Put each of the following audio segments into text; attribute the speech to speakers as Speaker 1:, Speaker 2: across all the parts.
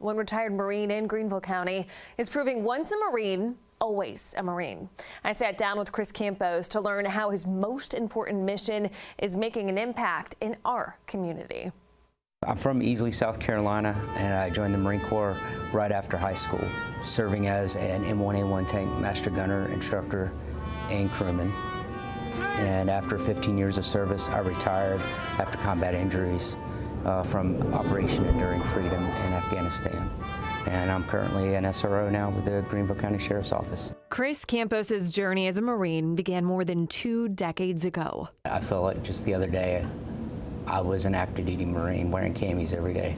Speaker 1: One retired Marine in Greenville County is proving once a Marine, always a Marine. I sat down with Chris Campos to learn how his most important mission is making an impact in our community.
Speaker 2: I'm from Easley, South Carolina, and I joined the Marine Corps right after high school, serving as an M1A1 tank master gunner, instructor, and crewman. And after 15 years of service, I retired after combat injuries from Operation Enduring Freedom in Afghanistan. And I'm currently an SRO now with the Greenville County Sheriff's Office.
Speaker 1: Chris Campos' journey as a Marine began more than 2 decades ago.
Speaker 2: I feel like just the other day, I was an active duty Marine wearing camis every day.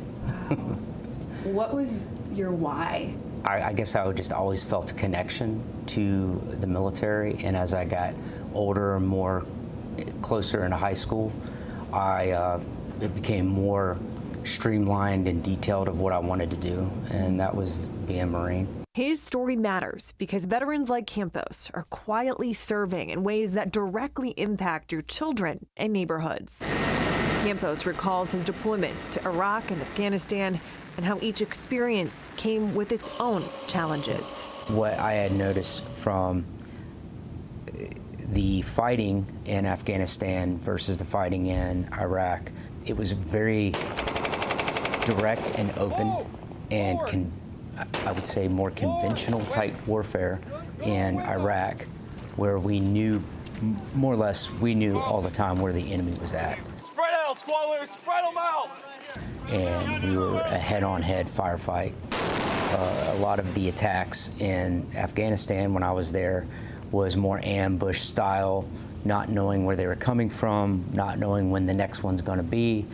Speaker 3: What was your why?
Speaker 2: I guess I just always felt a connection to the military, and as I got older and more closer into high school, it became more streamlined and detailed of what I wanted to do, and that was being a Marine.
Speaker 1: His story matters because veterans like Campos are quietly serving in ways that directly impact your children and neighborhoods. Campos recalls his deployments to Iraq and Afghanistan and how each experience came with its own challenges.
Speaker 2: What I had noticed from the fighting in Afghanistan versus the fighting in Iraq, it was very direct and open and I would say more conventional type warfare in Iraq, where we knew, more or less, we knew all the time where the enemy was at.
Speaker 4: Spread out, squad leaders, spread them out!
Speaker 2: And we were a head-on-head firefight. A lot of the attacks in Afghanistan when I was there was more ambush style, not knowing where they were coming from, not knowing when the next one's going to be,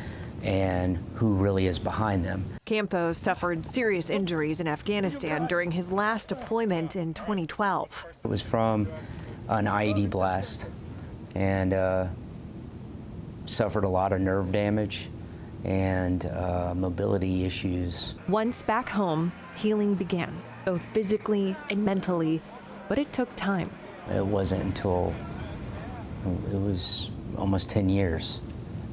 Speaker 2: and who really is behind them.
Speaker 1: Campos suffered serious injuries in Afghanistan during his last deployment in 2012.
Speaker 2: It was from an IED blast, and suffered a lot of nerve damage and mobility issues.
Speaker 1: Once back home, healing began, both physically and mentally, but it took time.
Speaker 2: It wasn't until it was almost 10 years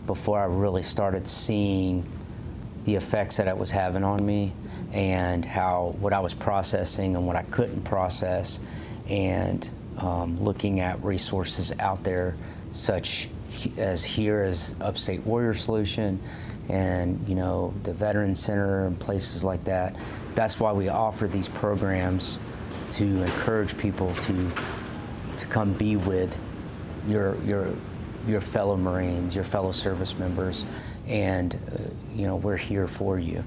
Speaker 2: before I really started seeing the effects that it was having on me, and how what I was processing and what I couldn't process, and looking at resources out there such as here as Upstate Warrior Solution and the Veterans Center and places like that. That's why we offer these programs, to encourage people to come be with your fellow Marines, your fellow service members, and we're here for you.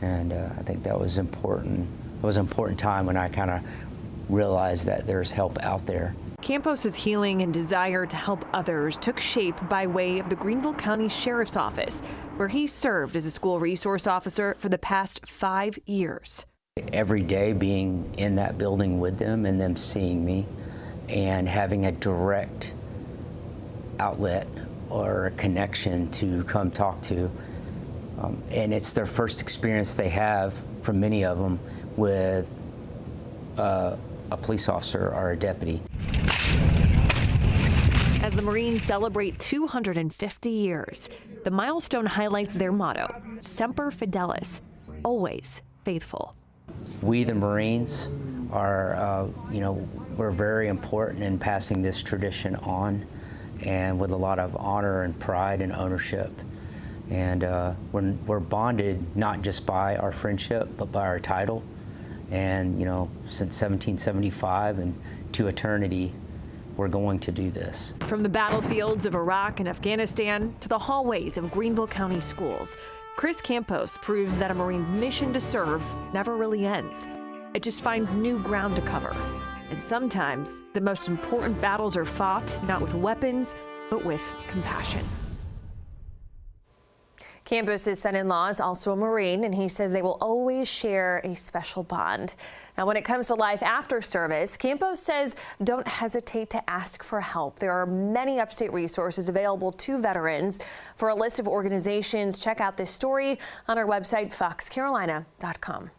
Speaker 2: And I think that was important. It was an important time when I kind of realized that there's help out there.
Speaker 1: Campos' healing and desire to help others took shape by way of the Greenville County Sheriff's Office, where he served as a school resource officer for the past 5 years.
Speaker 2: Every day being in that building with them and them seeing me and having a direct outlet or a connection to come talk to. And it's their first experience they have, for many of them, with a police officer or a deputy.
Speaker 1: As the Marines celebrate 250 years, the milestone highlights their motto, Semper Fidelis, always faithful.
Speaker 2: We, the Marines, are, we're very important in passing this tradition on, and with a lot of honor and pride and ownership. And we're bonded not just by our friendship, but by our title. And, since 1775 and to eternity, we're going to do this.
Speaker 1: From the battlefields of Iraq and Afghanistan to the hallways of Greenville County schools, Chris Campos proves that a Marine's mission to serve never really ends. It just finds new ground to cover. And sometimes the most important battles are fought not with weapons, but with compassion. Campos' son-in-law is also a Marine, and he says they will always share a special bond. Now, when it comes to life after service, Campos says don't hesitate to ask for help. There are many upstate resources available to veterans. For a list of organizations, check out this story on our website, foxcarolina.com.